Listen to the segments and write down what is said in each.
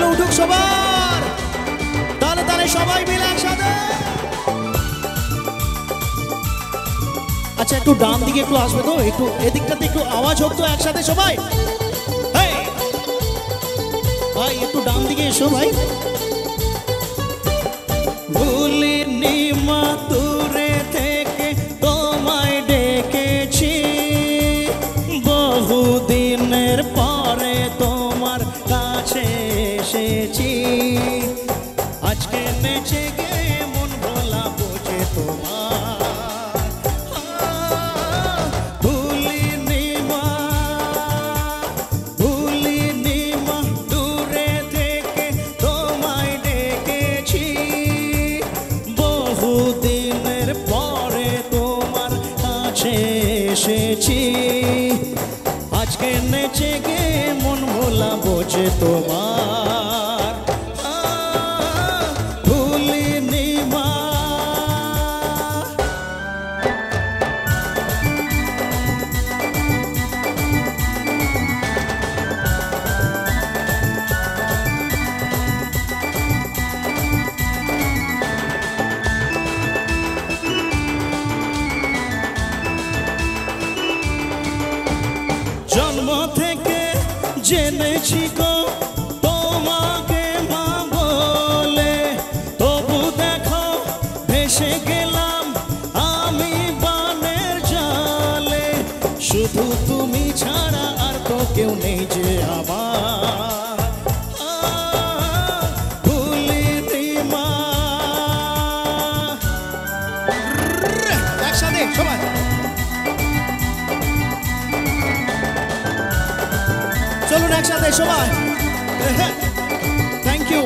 হাতগুলো উঠুক সবার, তাহলে তাহলে সবাই মিলে একসাথে। আচ্ছা একটু ডান দিকে একটু আসবে তো, একটু এদিকটাতে একটু আওয়াজ হোক তো একসাথে সবাই। ভাই একটু ডান দিকে এসো ভাই। ভুলিনি মা দূরে থেকে তোমায় ডেকেছি, বহুদিনের পরে তোমার কাছে এসেছি। আজকে নেচে গে মন ভোলা বোঝে তোমার, ভুলিনি মা, ভুলিনি মা দূরে থেকে তোমায় ডেকেছি, বহুদিনের পরে তোমার কাছে এসেছি। আজকে নেচে গে মন ভোলা বোঝে তোমার, ভুলিনি মা। জন্ম থেকে জেনেছি গো তোমাকে মা বলে, তবু দেখো ভেসে গেলাম আমি বানের জালে। শুধু তুমি ছাড়া আর তো কেউ নেই যে আমার, ভুলিনি মা। একসাথে সবাই চলুন একসাথে সবাই। Thank you.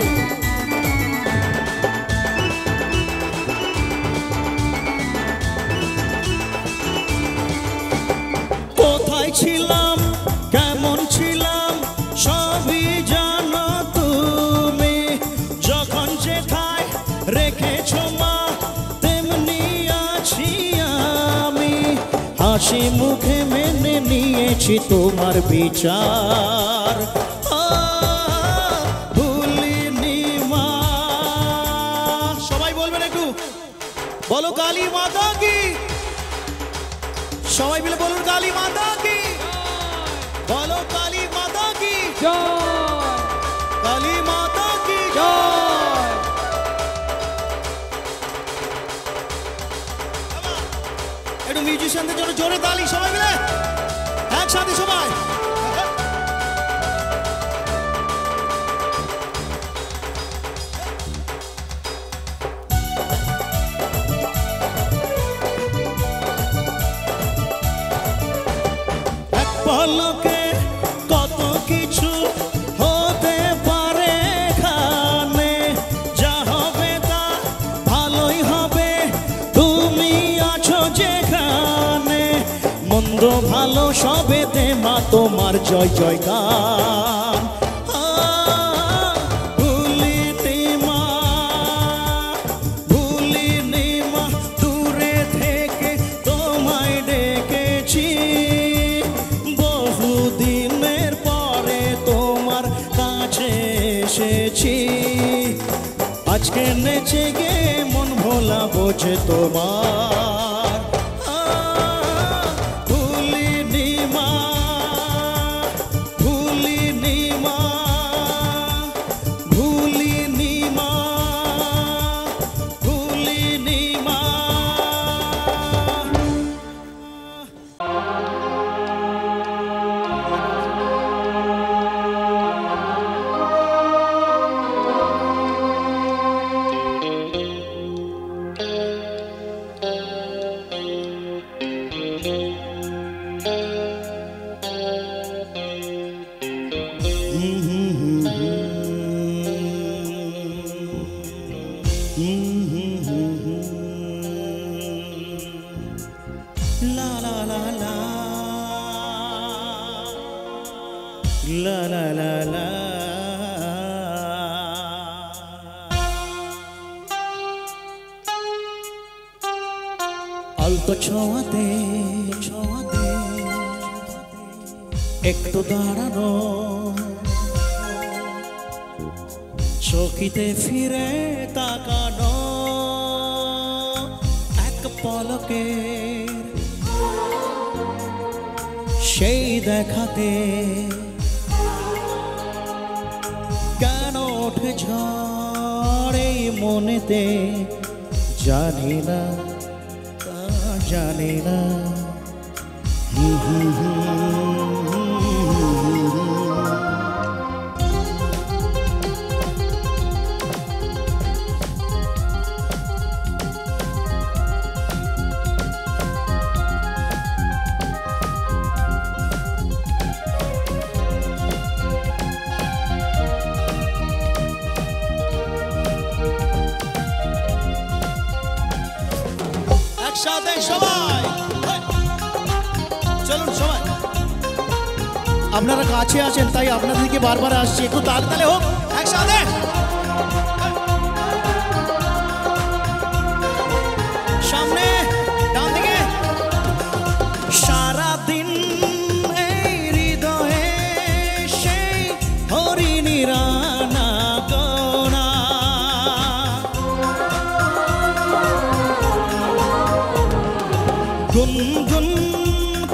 কোথায় ছিলাম কেমন ছিলাম সবই জানো তুমি, যখন যেথায় রেখেছো মা তেমনি আছি আমি। হাসি মুখে মেনে নিয়েছি তোমার বিচার, ভুলিনি মা। সবাই বলবেন একটু, বলো কালী মাতা কি, সবাই মিলে বলুন কালী মাতা কি, বলো কালী মাতা কি জয়, কালী মাতা কি জয়। একটু মিউজিশিয়ানদের জন্য জোরে তালি সবাই মিলে একসাথে সবাই। এক পলকে কত কিছু হতে পারে এখানে, যা হবে তা ভালোই হবে তুমি আছো যেখানে। মন্দ ভালো সবেতে মা তোমার জয় জয়গান, ভুলিনি মা, ভুলিনি মা দূরে থেকে তোমায় ডেকেছি, বহুদিনের পরে তোমার কাছে এসেছি। আজকে নেচে গে মন ভোলা বোঝে তোমার, ভুলিনি মা, ভুলিনি মা, ভুলিনি মা, ভুলিনি মা। La la la la, la la la la। অল্প ছোঁয়াতে ছোঁয়াতে একটু দাঁড়ানো, চকিতে ফিরে তাকানো এক পলকে সেই দেখাতে কেন ওঠে ঝড় এই মনেতে জানি না তা জানি না একসাথে সবাই চলুন সবাই আপনারা কাছে আছেন তাই আপনাদেরকে বারবার আসছি একটু তালে তালে হোক একসাথে সামনে ডান দিকে সারাদিন এই হৃদয়ে সেই হরিণীরা গুনগুন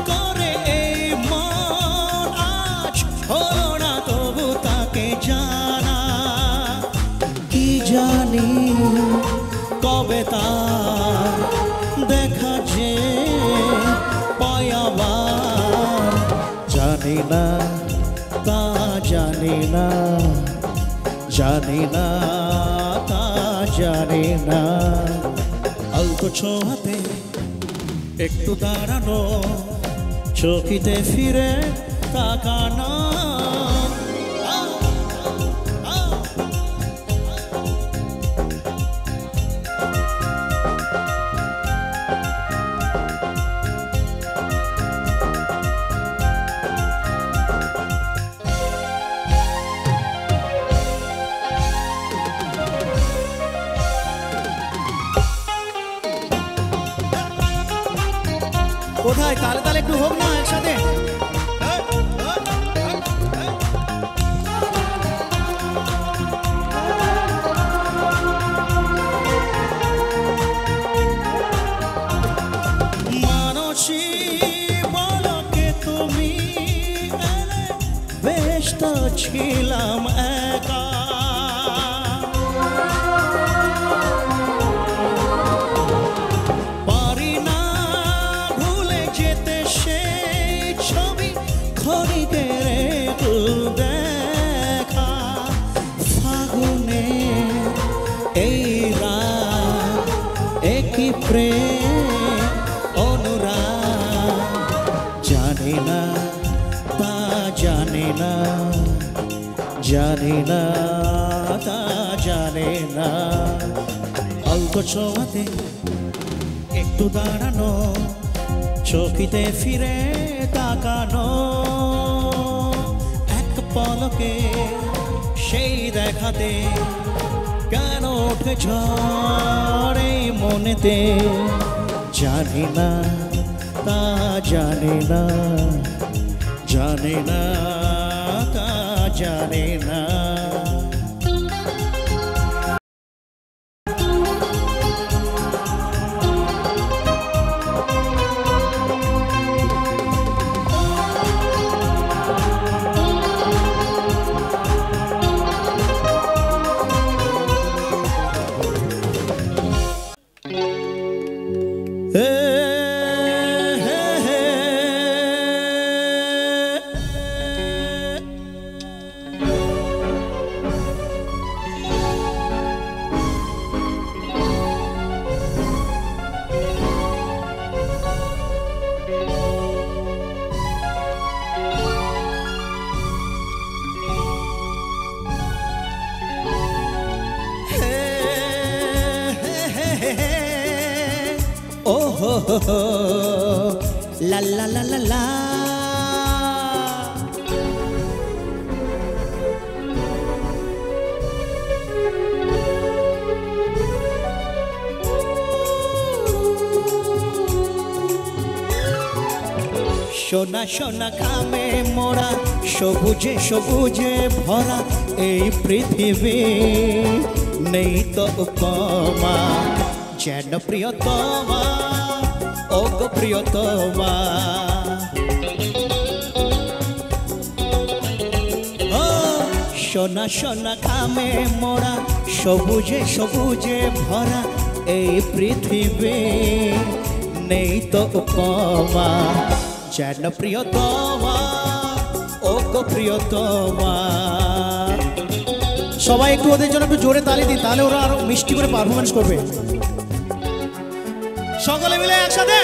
করে এই মন আজ হলো না তবু তাকে জানা কি জানি কবে তার দেখা যে পায়াবার জানি না তা জানি না জানি না তা জানি না অল্প ছোঁয়াতে একটু দাঁড়ানো চকিতে ফিরে তাকানো কোথায় তালে তালে একটু হোক না একসাথে মানসী বলকে তুমি বেশ তো ছিলাম একা দেখা ফাগুনে এই রাত একই প্রেম অনুরাগ জানি না তা জানি না জানি না তা জানি না অল্প ছোঁয়াতে একটু দাঁড়ানো চকিতে ফিরে তাকানো এক পলকে সেই দেখাতে কেন ওঠে ঝড় এই মনেতে জানি না তা জানি না জানি না তা জানি না Oh ho ho ho, la la la la la. সোনা সোনা খামে মোরা সবুজে সবুজে ভরা এই পৃথিবী নেই তো উপমা যেন প্রিয়তমা ও গো প্রিয়তমা সোনা সোনা খামে মোরা সবুজে সবুজে ভরা এই পৃথিবী নেই তো উপমা যেন প্রিয়তমা ও গো প্রিয়তমা সবাই একটু ওদের জন্য একটু জোরে তালি দিই তাহলে ওরা আরো মিষ্টি করে পারফরমেন্স করবে সকলে মিলে একসাথে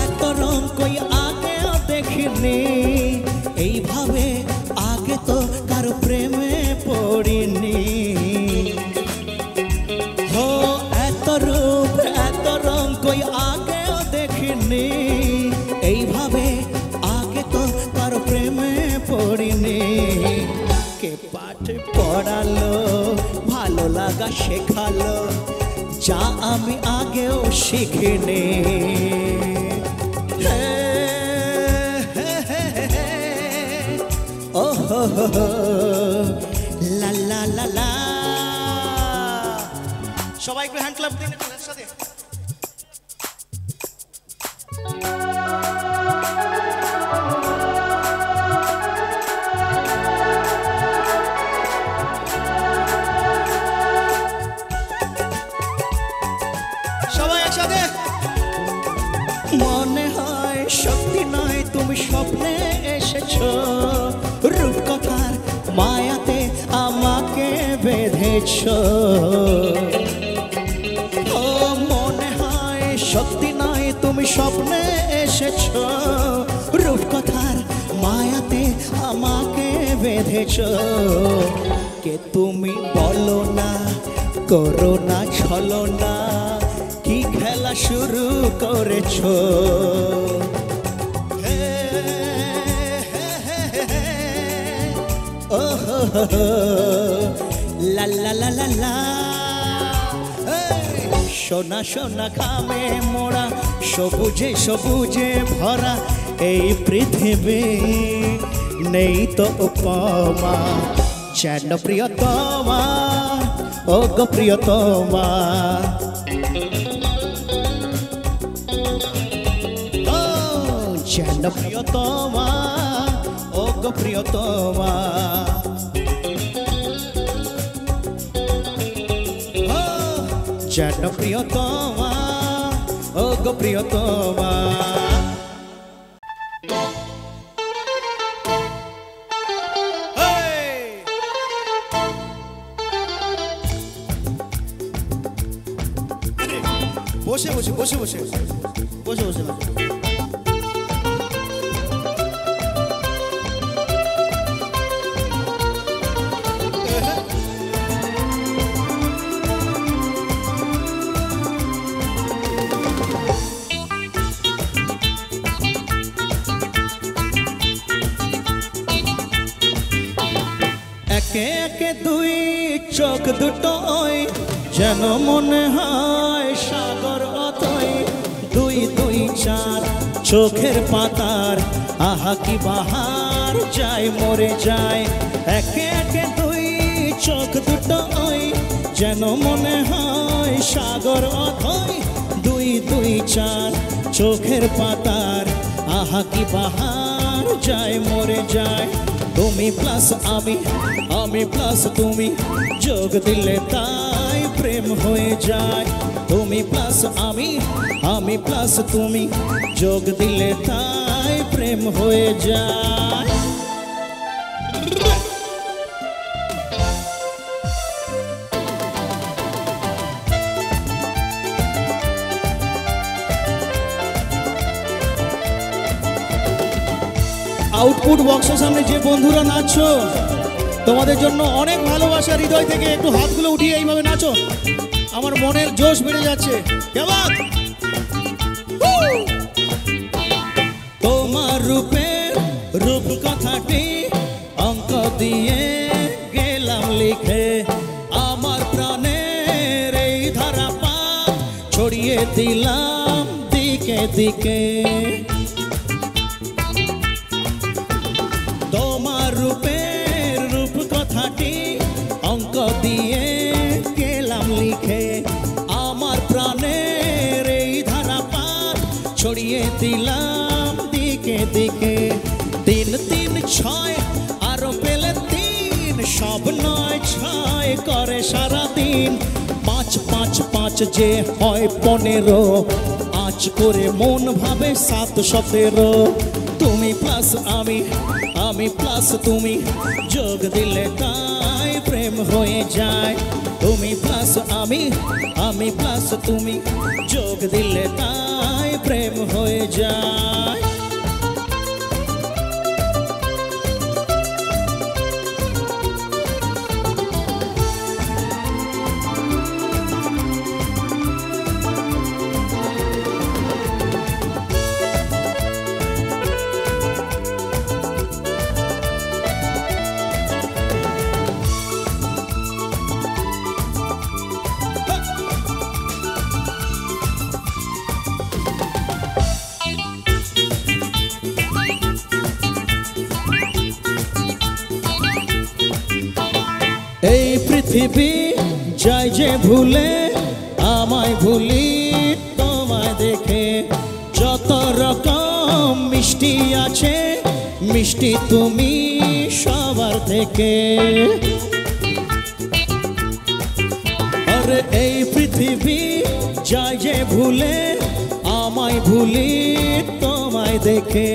এত রং কই আগে দেখিনি এইভাবে আগে তো কারো প্রেমে পড়িনি হো এত রূপ এত রং কই আগে দেখিনি এইভাবে আগে তো কারো প্রেমে পড়িনি কে পাঠ পড়ালো ভালো লাগা শেখালো যা আমি আগেও শিখিনি ও হো হো লা লা লা লা সবাই একটু হ্যান্ড ক্লাব দিন একসাথে সবাই একসাথে মনে হয় সত্যি নয় তুমি স্বপ্নে এসেছো রূপকথার মায়াতে আমাকে বেঁধেছো ও মনে হয় সত্যি নয় তুমি স্বপ্নে এসেছো রূপকথার মায়াতে আমাকে বেঁধেছো কে তুমি বলো না করো না ছলনা কি খেলা শুরু করেছো ও লা লা লা লা লা সোনা সোনা খামে মোরা সবুজে সবুজে ভরা এই পৃথিবী নেই তো উপমা যেন প্রিয়তমা ও গো প্রিয়তমা যেন প্রিয়তমা ও গো প্রিয়তমা যেন প্রিয়তমা ও গো প্রিয়তমা বসে বসে বসে বসে বসে বসে না একে একে দুই চোখ দুটো ওই যেন মনে হয় সাগর অতই দুই দুই চার চোখের পাতার আহা কি বাহার যায় মরে যায় একে একে দুই চোখ দুটো ওই যেন মনে হয় সাগর অথই দুই দুই চার চোখের পাতার আহা কি বাহার যায় মরে যায় তুমি প্লাস আমি প্লাস তুমি যোগ দিলে তাই প্রেম হয়ে যায় তুমি প্লাস আমি প্লাস তুমি যোগ দিলে তাই প্রেম হয়ে যায় আউটপুট বক্সের সামনে যে বন্ধুরা নাচছো তোমাদের জন্য অনেক ভালোবাসা হৃদয় থেকে একটু হাতগুলো উঠিয়ে এইভাবে নাচো আমার মনের জোশ বেড়ে যাচ্ছে কেমন তোমার সুখ কথাটি অঙ্ক দিয়ে গেলাম লিখে আমার প্রাণের এই ধারা পাত ছড়িয়ে দিলাম দিকে দিকে তোমার রূপের রূপ কথাটি অঙ্ক দিয়ে গেলাম লিখে আমার প্রাণের এই ধারা পাত ছড়িয়ে দিলাম দিকে দিকে 3 3 6 আরো পেলে 3 সব 9 6 করে সারাদিন 5 5 5 যে হয় 15 আজ করে মন ভাবে 7 17 তুমি প্লাস আমি প্লাস তুমি যোগ দিলে তাই প্রেম হয়ে যায় তুমি প্লাস আমি প্লাস তুমি যোগ দিলে তাই প্রেম হয়ে যায় এই পৃথিবী যায় যে ভুলে আমায় ভুলি তোমায় দেখে যত রকম মিষ্টি আছে মিষ্টি তুমি সবার থেকে আরে এই পৃথিবী যায় যে ভুলে আমায় ভুলি তোমায় দেখে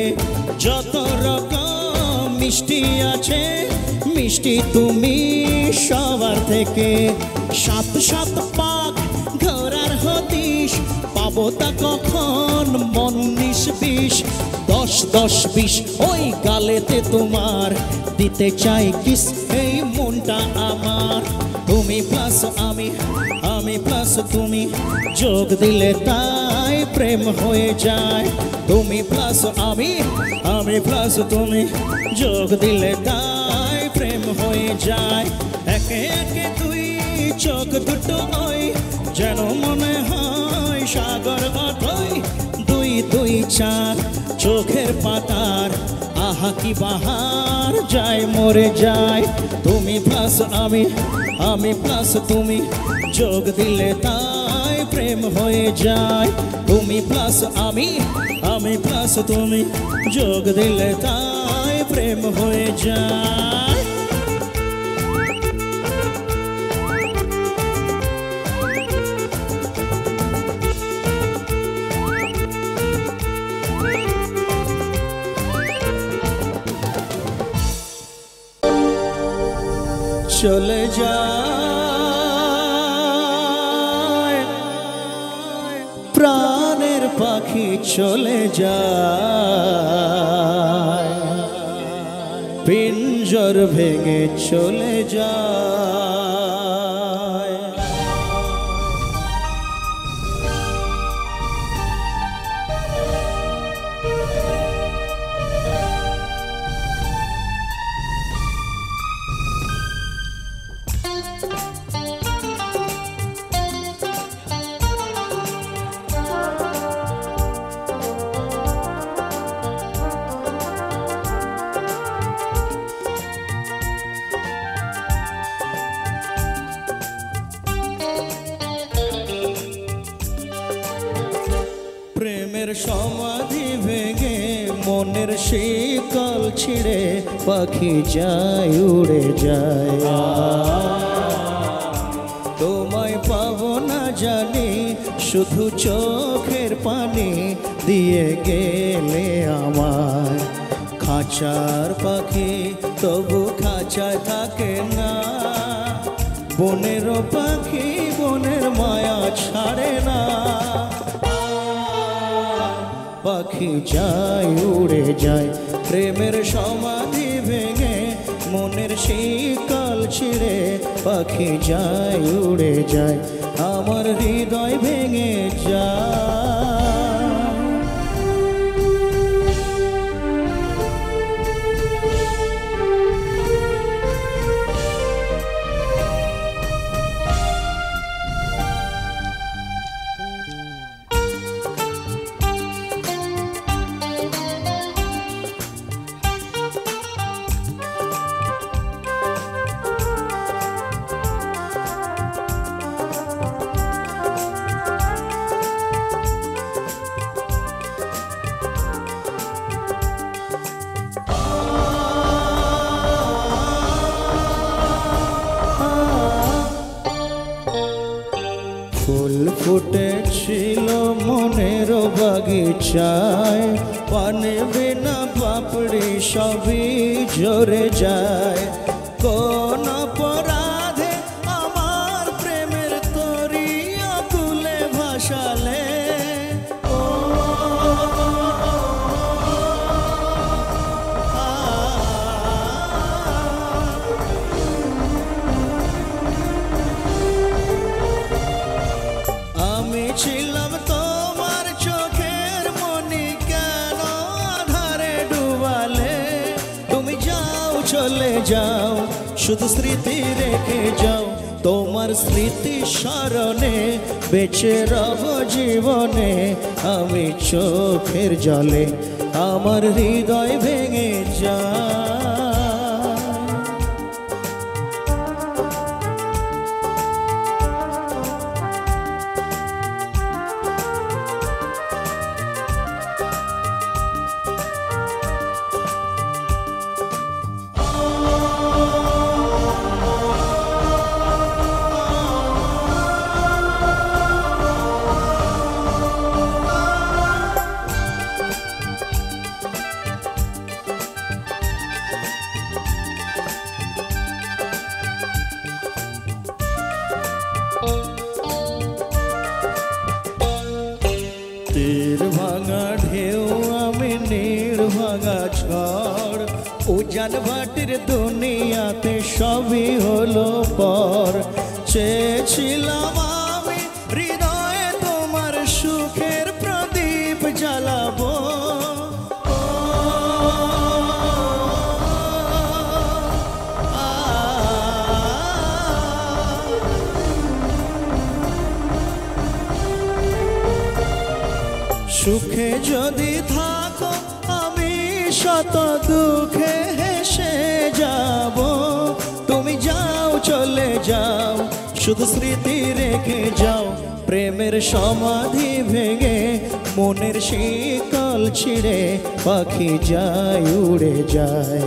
যত রকম মিষ্টি আছে মিষ্টি তুমি সবার থেকে 7 7 পাক ঘোরার হদিশ পাবো তা কখন 19 20 10 10 20 ওই গালেতে তোমার দিতে চাই কিস এই মনটা আমার তুমি প্লাস আমি প্লাস তুমি যোগ দিলে তাই প্রেম হয়ে যায় তুমি প্লাস আমি প্লাস তুমি যোগ দিলে তাই প্রেম হয়ে যায় একে একে দুই চোখ দুটো ওই যেন মনে হয় সাগর অথই 2 2 4 চোখের পাতার আহা কি বাহার যায় মরে যায় তুমি প্লাস আমি প্লাস তুমি যোগ দিলে তাই প্রেম হয়ে যায় তুমি প্লাস আমি প্লাস তুমি যোগ দিলে তাই প্রেম হয়ে যায় চলে যায় প্রাণের পাখি চলে যায় পিঞ্জর ভেঙে চলে যায় প্রেমের সমাধি ভেঙে মনের শিকল ছিঁড়ে পাখি যায় উড়ে যায় তোমায় পাবো না জানি শুধু চোখের পানি দিয়ে গেলে আমার খাঁচার পাখি তবু খাঁচায় থাকে না বনের পাখি বনের মায়া ছাড়ে না পাখি যায় উড়ে যায় প্রেমের সমাধি ভেঙে মনের শিকল ছিঁড়ে পাখি যায় উড়ে যায় আমার হৃদয় ভেঙে যায় ফুটেছিল মনের বাগিচায়, পানে বিনা পাপড়ি সবই ঝরে যায়। কোন অপরাধে আমার প্রেমের তরি আকুলে ভাসালে, আমি ছিলাম তোমার চোখের মনি, কেন আধারে ডুবালে? তুমি যাও চলে যাও, শুধু স্মৃতি রেখে যাও। তোমার স্মৃতি স্মরণে বেঁচে রব জীবনে। আমি চোখের জলে আমার হৃদয় ভেঙে যায়। তীর ভাঙা ঢেউ আমি নীড় ভাঙা ঝড়, উজান ভাটির দুনিয়াতে সবই হলো পর। চেয়েছিলাম আমি হৃদয়ে তোমার সুখের প্রদীপ জ্বালাবো, সুখে যদি থাকো আমি শত দুঃখে হেসে যাব। তুমি যাও চলে যাও, শুধু স্মৃতি রেখে যাও। প্রেমের সমাধি ভেঙে মনের শিকল ছিঁড়ে পাখি যায় উড়ে যায়।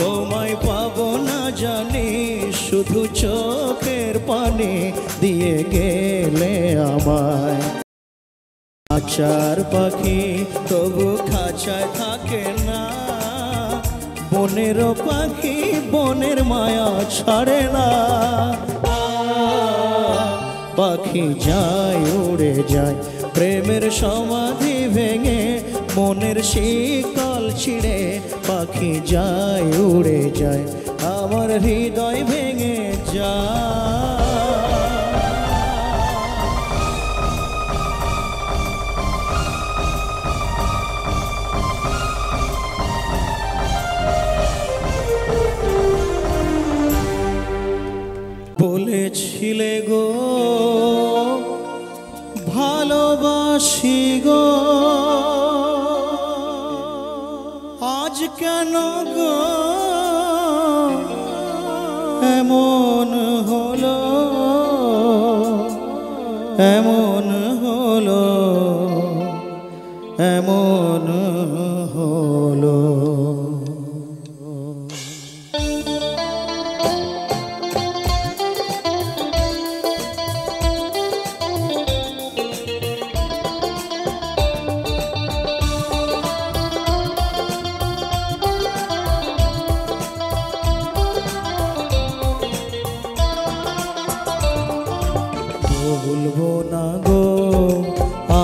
তোমায় পাবো না জানি, শুধু চোখের পানি দিয়ে গেলে আমায়। খাঁচার পাখি তবু খাঁচায় থাকে না, বনের পাখি বনের মায়া ছাড়ে না। পাখি যায় উড়ে যায়, প্রেমের সমাধি ভেঙে মনের শিকল ছিঁড়ে পাখি যায় উড়ে যায়, আমার হৃদয় ভেঙে যায়। বলেছিলে গো ভালোবাসি গো, আজ কেন গো এমন হলো, এমন হলো, এমন হলো। ভুলবো না গো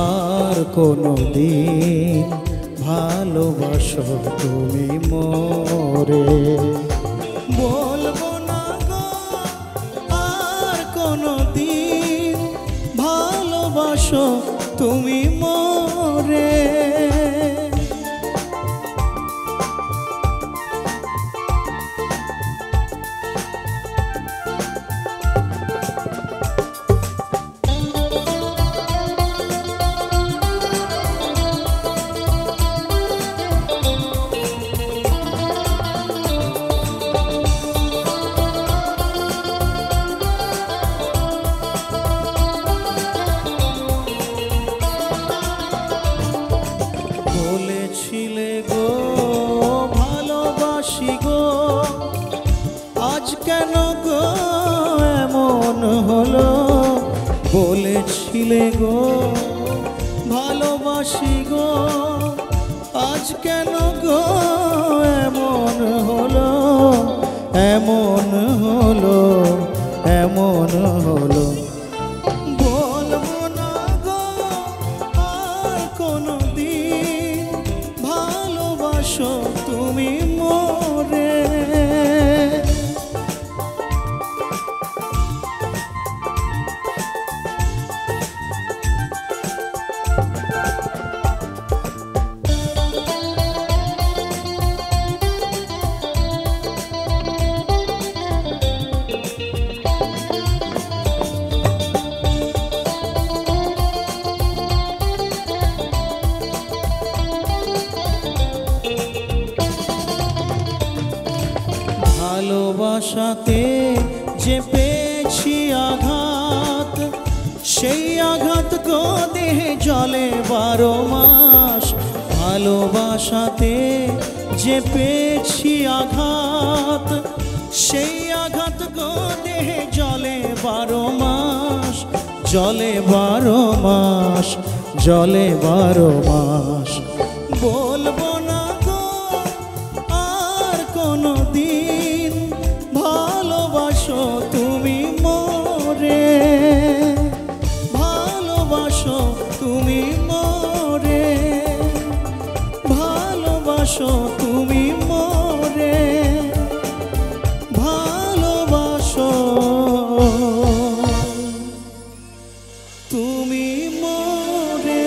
আর কোনো দিন, ভালোবাসো তুমি মোরে। বলবো না গো আর কোনো দিন, ভালোবাসো তুমি মোরে। ছিলে গো ভালোবাসি গো, আজ কেন গো এমন হলো, এমন হলো, এমন হলো। বলবো না গো আর কোনদিন ভালোবাসো তুমি মোরে। ভালোবাসাতে যে পেয়েছি আঘাত, সেই আঘাত গো দেহে জ্বলে 12 মাস। ভালোবাসাতে যে পেয়েছি আঘাত, সেই আঘাত গো দেহে জ্বলে 12 মাস, জ্বলে 12 মাস, জ্বলে 12 মাস। বলবো না গো আর কোনদিন ভালোবাসো তুমি মোরে, ভালোবাসো তুমি মোরে, ভালোবাসো তুমি মোরে, ভালোবাসো তুমি মোরে।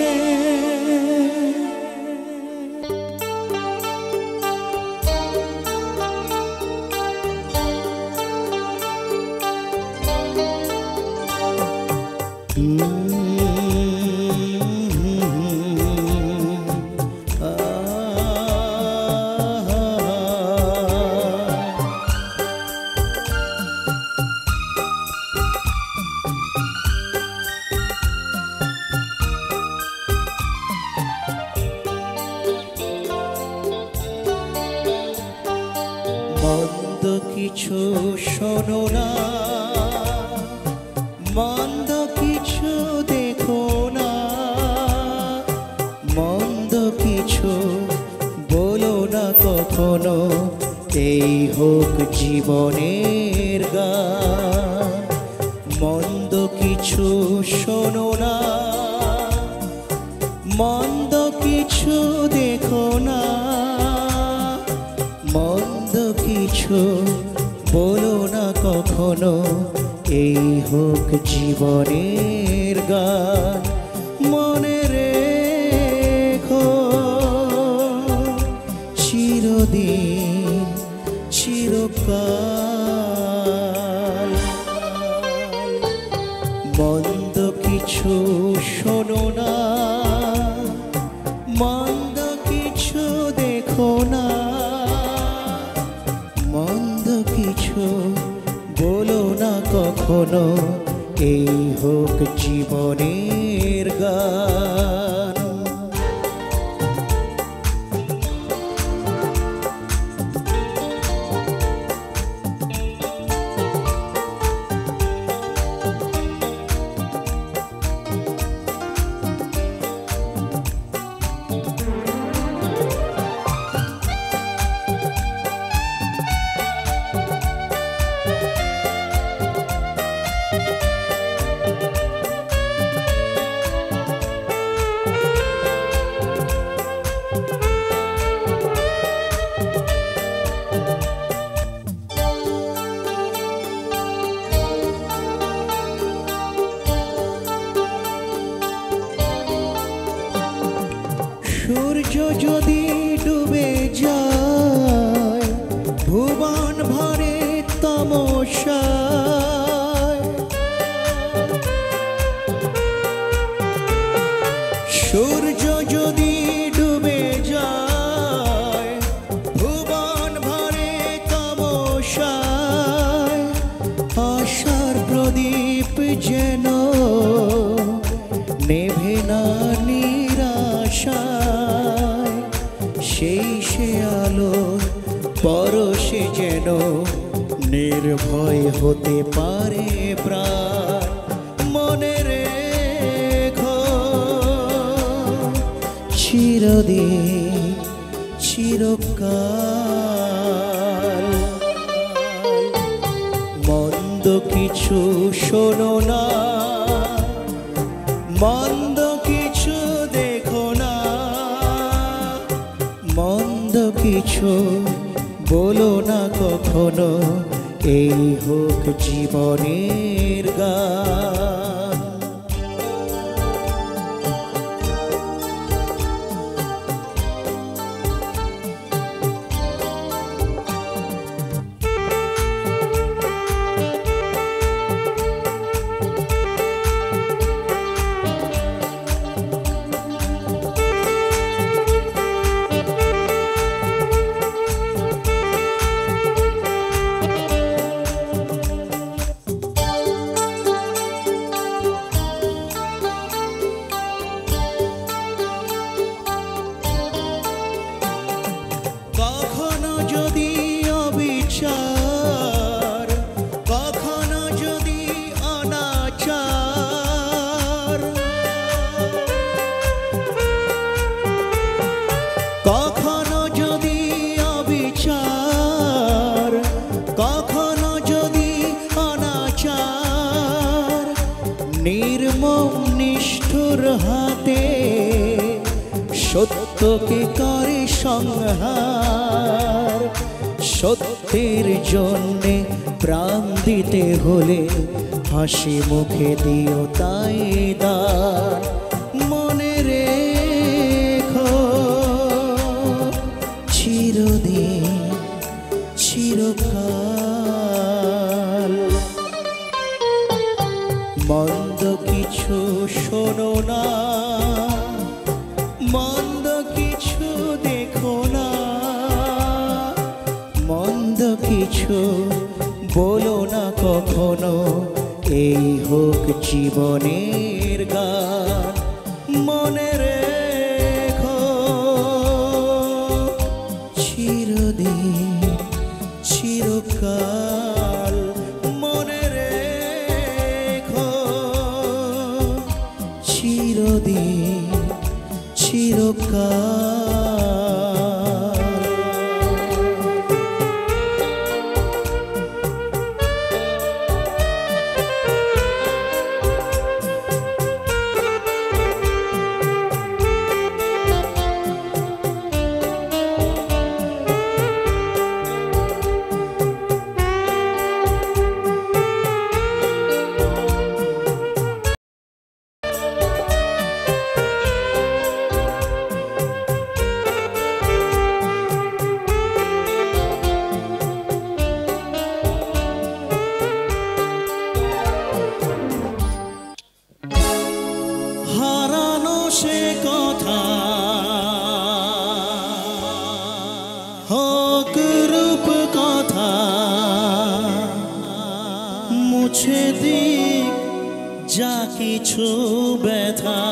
মন্দ কিছু শোনো না, মন্দ কিছু দেখো না, মন্দ কিছু বলো না কখনো, এই হোক জীবনের গান। মন্দ কিছু শোনো না, মন্দ কিছু দেখো না, মন্দ কিছু বলো না কখনো, এই হোক জীবনের গান। মনে রেখো চিরদিন চিরকাল। মন্দ কিছু শোনো না, মন্দ কিছু দেখো না, মন্দ কিছু বলো না কখনো, এই হোক জীবনের গান। সূর্য যদি ডুবে যায় ভুবন ভরে তমসায়, সূর্য যদি ডুবে যায় ভুবন ভরে তমসায়, আশার প্রদীপ যেন নেভে না নিরাশায়, সেই সে আলো পরশে যেন নির্ভয় হতে পারে প্রাণ। মনে রে চিরদিন চিরকাল। মন্দ কিছু শোনো না, মন্দ কিছু দেখো না, মন্দ কিছু বলো না কখনো, এই হোক জীবনের গান। কখনো যদি অনাচার, কখনো যদি অবিচার, কখনো যদি অনাচার, নির্মম নিষ্ঠুর হাতে সত্যকে করে সংহার। সত্যের জন্যে প্রাণ দিতে হলে হাসি মুখে দিও তাই দান। মনে রেখো চিরদিন চিরকাল। মন্দ কিছু শোনো না, মন্দ কিছু দেখো না, মন্দ কিছু বলো না কখনো, এই হোক জীবনের গান। মনে রেখো চিরদিন চিরকাল। মনে রেখো চিরদিন চিরকাল। হারানো সে কথা হোক রূপ কথা, মুছে দিক যা কিছু ব্যথা।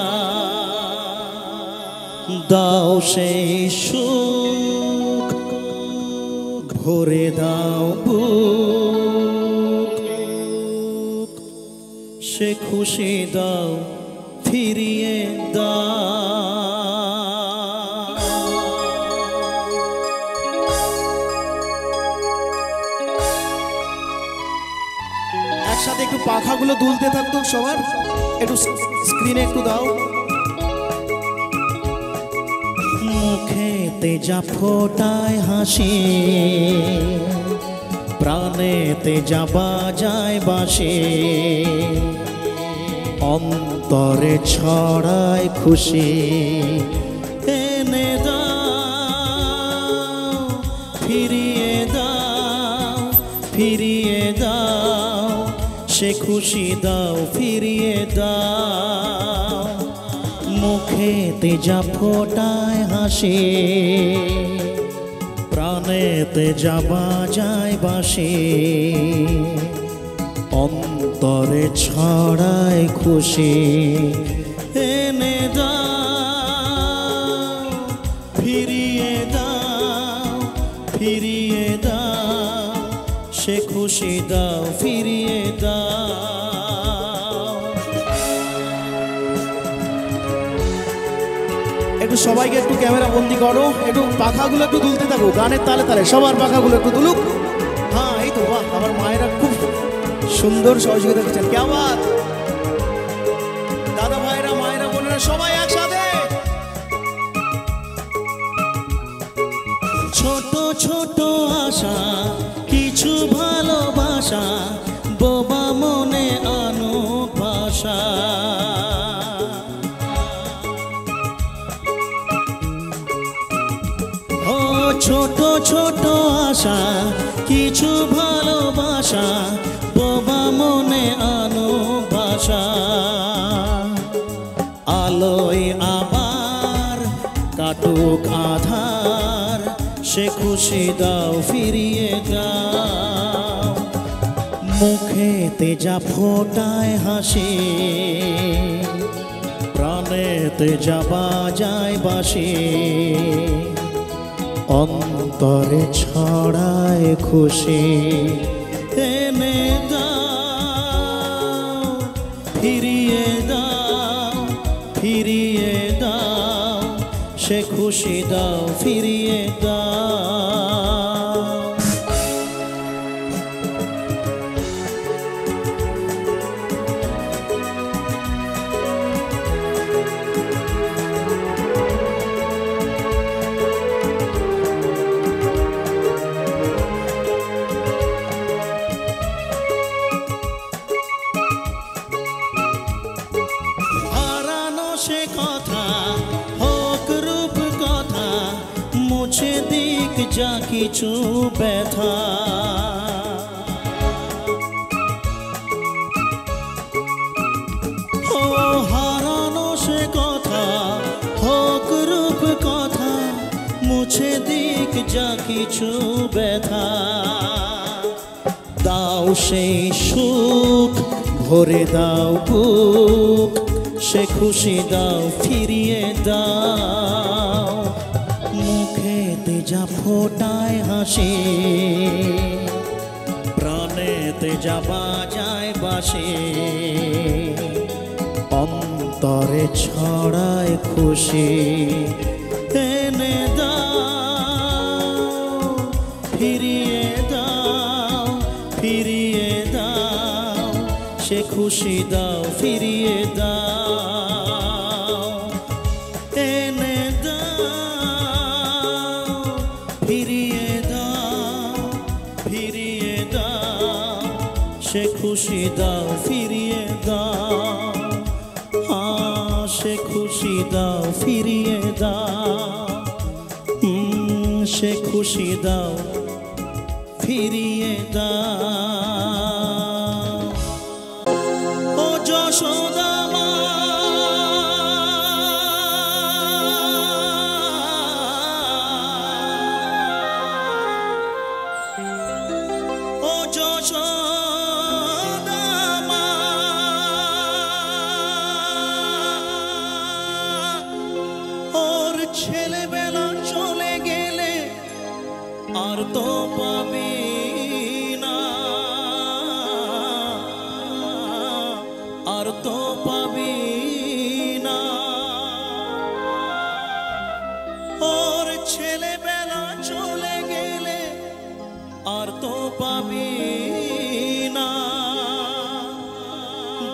দাও সেই সুখ ভরে দাও বুক, সে খুশি দাও ফিরিয়ে দাও। একসাথে একটু পাখাগুলো দুলতে থাকতো সবার, একটু স্ক্রিনে একটু দাও। মুখেতে যা ফোটায় হাসি, প্রাণেতে যা বাজায় বাঁশি, অন্তরে ছড়ায় খুশি, এনে দাও ফিরিয়ে দাও, ফিরিয়ে দাও সে খুশি দাও ফিরিয়ে দাও। মুখেতে যা ফোটায় হাসি, প্রাণেতে যা বাজায় বাঁশি, অন্তরে ছড়ায় খুশি, এনে দাও ফিরিয়ে দাও, ফিরিয়ে দাও সে খুশি দাও ফিরিয়ে দাও। একটু একটু সবাইকে একটু ক্যামেরা বন্দি করো, একটু পাখাগুলো একটু দুলতে থাকো গানের তালে তালে, সবার পাখাগুলো একটু দুলুক। হ্যাঁ এই তো, বাহ, আমার মায়েরা খুব সুন্দর সহযোগিতা করছেন, কে আবার দাদা ভাইরা মায়েরা বোনেরা সবাই একসাথে। ছোট ছোট আশা কিছু ভালোবাসা, বোবা মনে আনুক ভাষা। ও ছোট ছোট আশা কিছু ভালোবাসা, বোবা মনে আনুক ভাষা। আলোয় আবার কাটুক আধার, সে খুশি দাও ফিরিয়ে দাও। মুখেতে যা ফোটায় হাসি, প্রাণেতে যা বাজায় বাসি, অন্তরে ছড়ায় খুশি। এনে দাও ফিরিয়ে দাও, ফিরিয়ে দাও, সে খুশি দাও ফিরিয়ে দাও। হারানো সে কথা হোক রূপ কথা, মুছে দিক যা কিছু ব্যথা। ও হারানো সে কথা হোক রূপ কথা, মুছে দিক যা কিছু ব্যথা। দাও সেই সুখ ভরে দাও বুক, সে খুশি দাও ফিরিয়ে দাও। মুখেতে যা ফোটায় হাসি, প্রাণেতে যা বাজায় বাসি, অন্তরে ছড়ায় খুশি। এনে দাও ফিরিয়ে দাও, ফিরিয়ে দাও, সে খুশি দাও ফিরিয়ে দাও। এনে দাও ফিরিয়ে দাও, ফিরিয়ে দাও, সে খুশি দাও ফিরিয়ে দাও। সে খুশি দাও ফিরিয়ে দাও, সে খুশি দাও ফিরিয়ে দাও। ও যশোদা মা, ও যশোদা মা, ওর ছেলেবেলা চলে গেলে আর তো পাবি না, আর তো পাবি না। ওর ছেলেবেলা চলে গেলে আর তো পাবি না।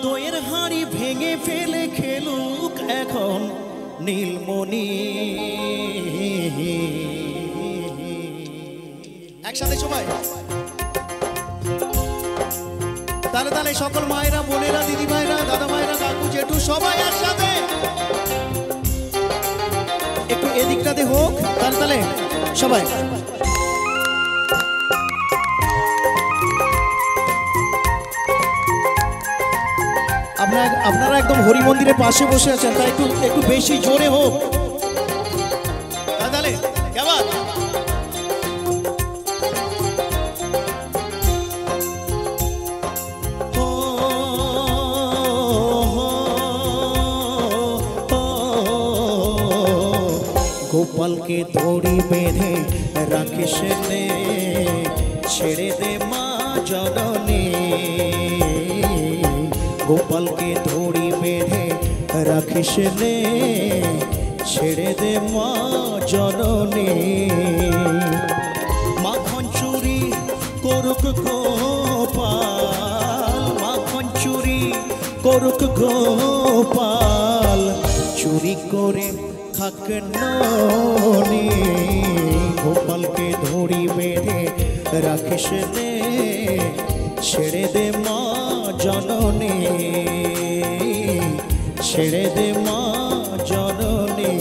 দইয়ের হাঁড়ি ভেঙে ফেলে খেলুক এখন নীলমণি। একসাথে সবাই তালে তালে, সকল মায়েরা বোনেরা দিদি ভাইরা দাদা ভাইরা কাকু জেঠু সবাই একসাথে। একটু এদিকটাতে হোক তালে তালে সবাই। আপনারা একদম হরি মন্দিরের পাশে বসে আছেন, তাই একটু একটু বেশি জোরে হোক তাহলে কেমন। গোপালকে দড়ি বেঁধে রাখিস নে, ছেড়ে দে মা জননী। গোপালকে দড়ি বেঁধে রাখিস নে, ছেড়ে দে মা জননী মাখন চুরি করুক গোপাল মাখন চুরি করুক গোপাল চুরি করে খাক ননি গোপালকে ধরি বেঁধে রাখিস নে ছেড়ে দে মা জননী ছেড়ে দে মা জননী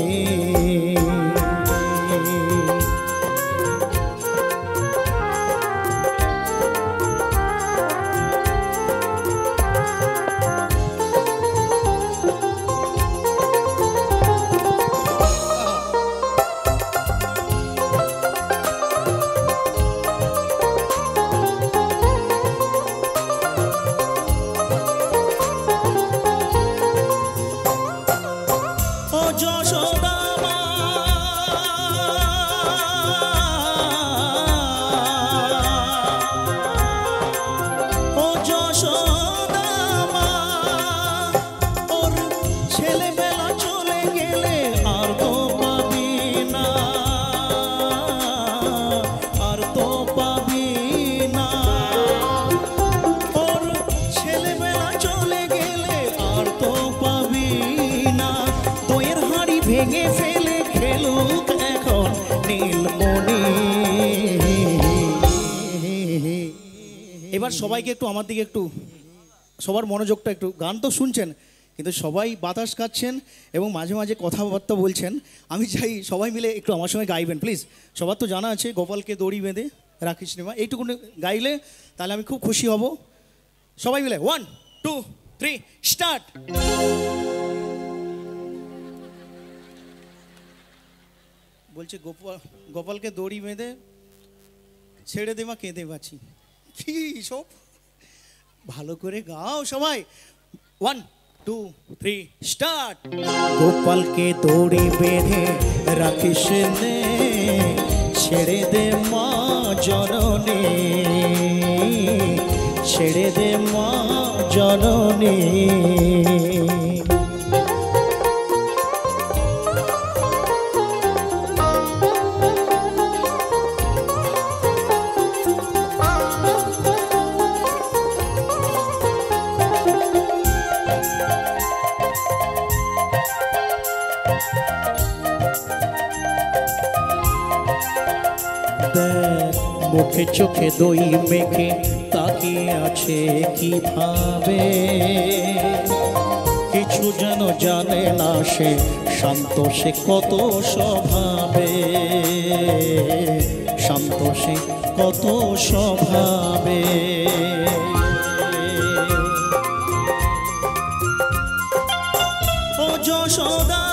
ভেঙে ফেলে খেলুক এখন নীলমণি এবার সবাইকে একটু আমার দিকে একটু সবার মনোযোগটা একটু গান তো শুনছেন কিন্তু সবাই বাতাস খাচ্ছেন এবং মাঝে মাঝে কথাবার্তা বলছেন আমি চাই সবাই মিলে একটু আমার সঙ্গে গাইবেন প্লিজ সবার তো জানা আছে গোপালকে দড়ি বেঁধে রাখিস নে মা এইটুকু গাইলে তাহলে আমি খুব খুশি হব সবাই মিলে 1 2 3 স্টার্ট বলছে গোপালকে দড়ি বেঁধে ছেড়ে দে মা কেঁদে বাঁচি কি সব ভালো করে গাও সবাই 1 2 3 স্টার্ট গোপালকে দড়ি বেঁধে রাখিস নে ছেড়ে দে মা জননী ছেড়ে দে মা জননী মুখে চোখে দই মেখে তাকিয়ে আছে কিভাবে কিছু যেন জানে না সে শান্ত সে কত স্বভাবে শান্ত সে কত স্বভাবে ও যশোদা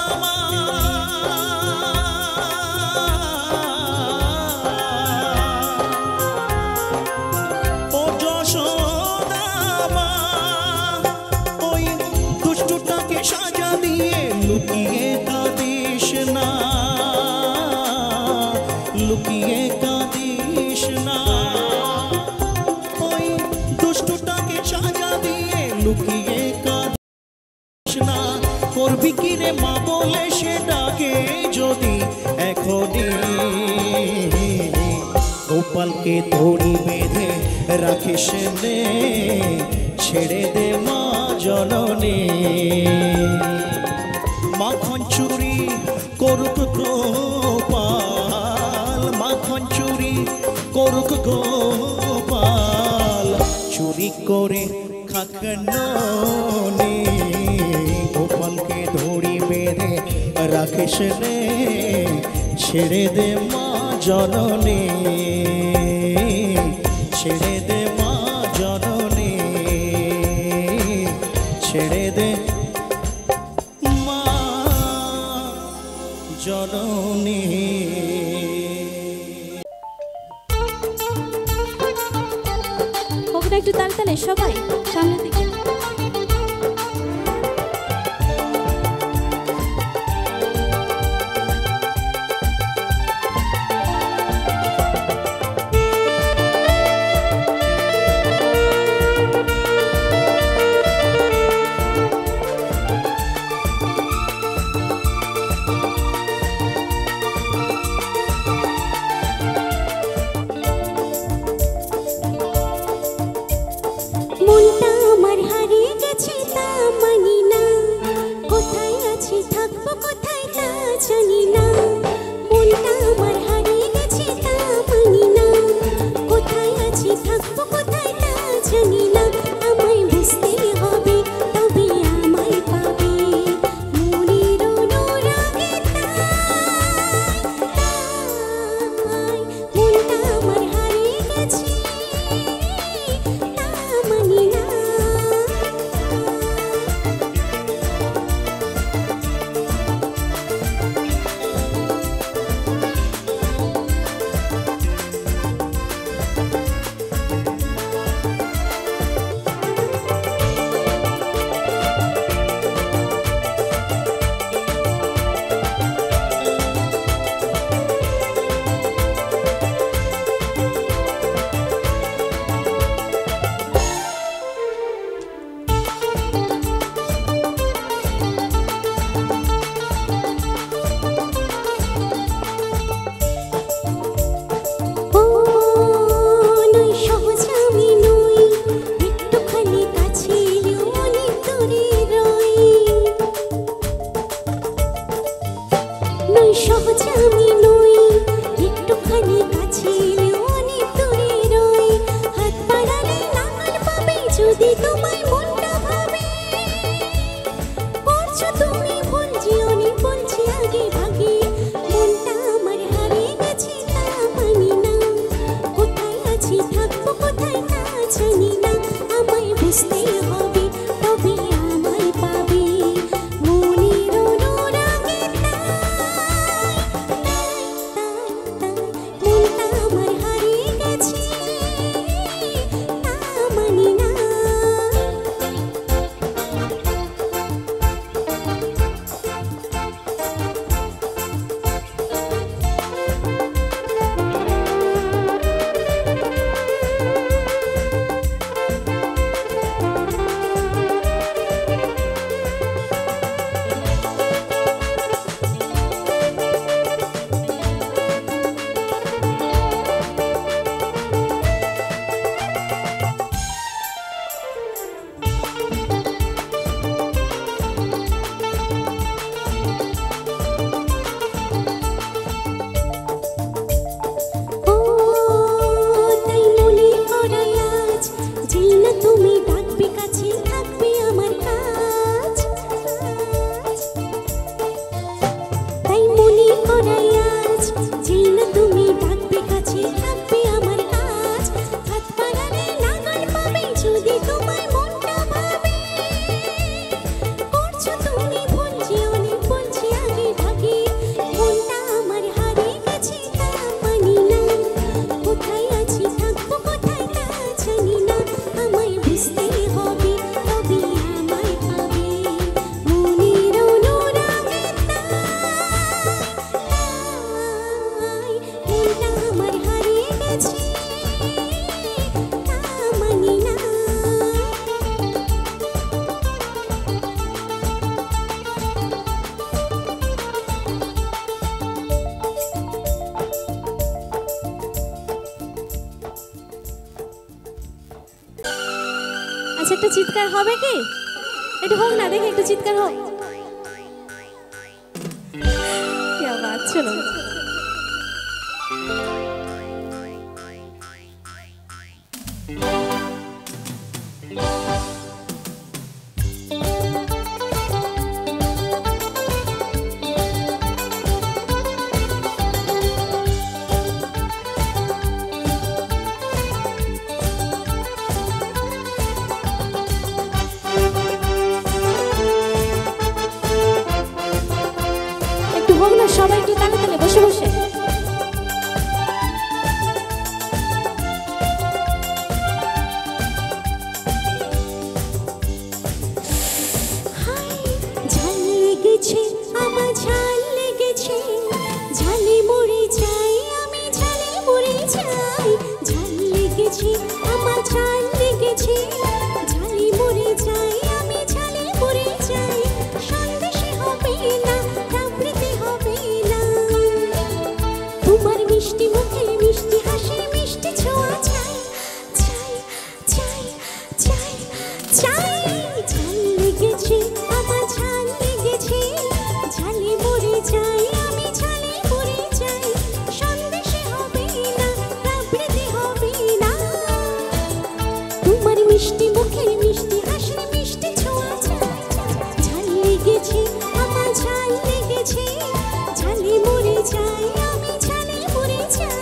লুকিয়ে কাঁদিস না লুকিয়ে কাঁদিস না ওই দুষ্টটাকে সাজা দিয়ে লুকিয়ে কাঁদিস না করবি কি রে মা বলে সে ডাকে যদি এখনই গোপালকে দড়ি বেঁধে রাখিস নে ছেড়ে দে মা জননী মাখন চুরি করুক গোপাল মাখন চুরি করুক গোপাল চুরি করে খাক ননি গোপালকে দড়ি বেঁধে রাখিস নে ছেড়ে দে মা জননী ছেড়ে দে মা জননী ছেড়ে দে জননী ওখানে একটু তালে তালে সবাই সামনের দিকে একটু চিৎকার হবে কি? একটু হোক না, দেখি একটু চিৎকার হোক। কি আওয়াজ! চলো হোক না, সবাই একটু তালে তালে বসে বসে। ঝাল লেগেছে আমার, ঝাল লেগেছে, ঝালে মরে যাই আমি, ঝালে মরে যাই। ঝাল লেগেছে আমার, ঝাল লেগেছে, ঝালে মরে যাই আমি, ঝালে মরে যাই। সন্দেশে হবে না, রাবড়িতে হবে না, তোমার মিষ্টি মুখে মিষ্টি হাসি, মিষ্টি ছোঁয়া চাই, চাই, চাই, চাই, চাই। ঝাল লেগেছে আমার, ঝাল লেগেছে, ঝালে মরে যাই আমি, ঝালে মরে যাই। সন্দেশে হবে না, রাবড়িতে হবে না, তোমার মিষ্টি মুখে মিষ্টি হাসি, মিষ্টি ছোঁয়া চাই। ঝাল লেগেছে আমার, ঝাল লেগেছে, ঝালে মরে যাই আমি, ঝালে মরে যাই।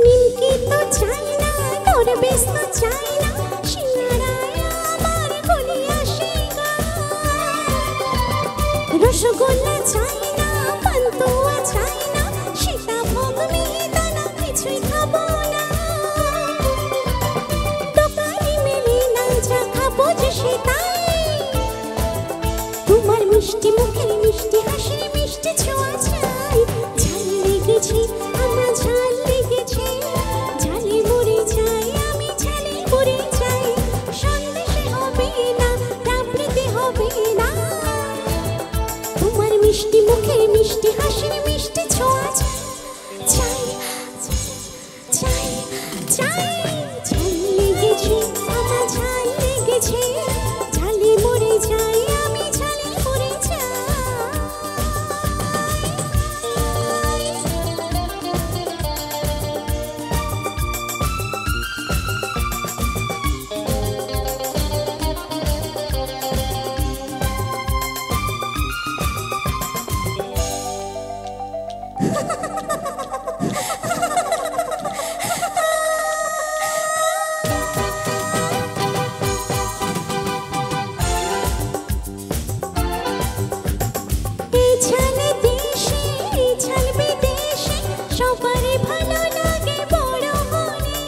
নিমকি তো চাই না, নরবেশ তো চাই না, সিঙ্গারায় আমার গলি আসে গান। রসগোল্লা চাই না, পান্তুয়া চাই না, সীতাভোগ মিহিদানা কিছুই খাবো না। দোকানে মেলে না, যা খাবো যে সেটাই, তোমার মিষ্টি মুখে মিষ্টি হাসি, মিষ্টি ছোঁয়া চাই। ঝাল লেগেছে আমার, ঝাল লেগেছে, ঝালে মরে যাই আমি, ঝালে মরে যাই। সন্দেশে হবে না, রাবড়িতে হবে না, তোমার মিষ্টি মুখে মিষ্টি হাসি, মিষ্টি ছোঁয়া চাই, চাই, চাই, চাই। ঝাল লেগেছে আমার, ঝাল লেগেছে, ঝালে মরে যাই আমি, ঝালে মরে যাই। এই ঝাল দেশে, এই ঝাল বিদেশে, সবারই ভালো লাগে বড় হলে।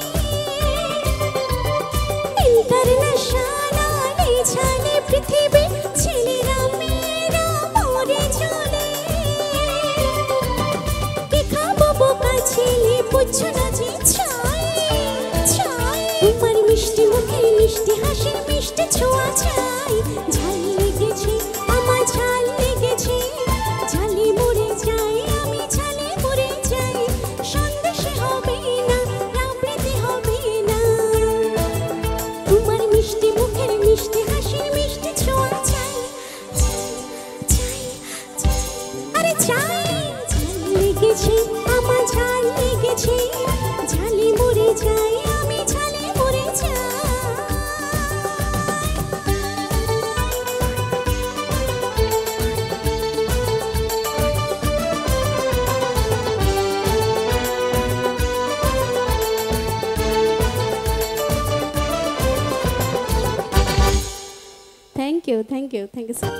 ইন্টারন্যাশনাল এই ঝালে পৃথিবী, ছেলেরা মেয়েরা মরে চলে। কে খাবো বোকা ছেলে, বুঝছো না যে চাই, চাই। তোমার মিষ্টি মুখে মিষ্টি হাসি, মিষ্টি ছোঁয়া চাই। ঝাল লেগেছে আমার, ঝাল লেগেছে, ঝালে মরে যাই আমি, ঝালে মরে যাই। সন্দেশে হবে না, রাবড়িতে হবে না, তোমার মিষ্টি মুখের মিষ্টি হাসি, মিষ্টি ছোঁয়া চাই, চাই, চাই, আরে চাই। ঝাল লেগেছে আমার, ঝাল লেগেছে, ঝালে মরে যাই আমি, ঝালে মরে যাই। Thank you, thank you, thank you sir.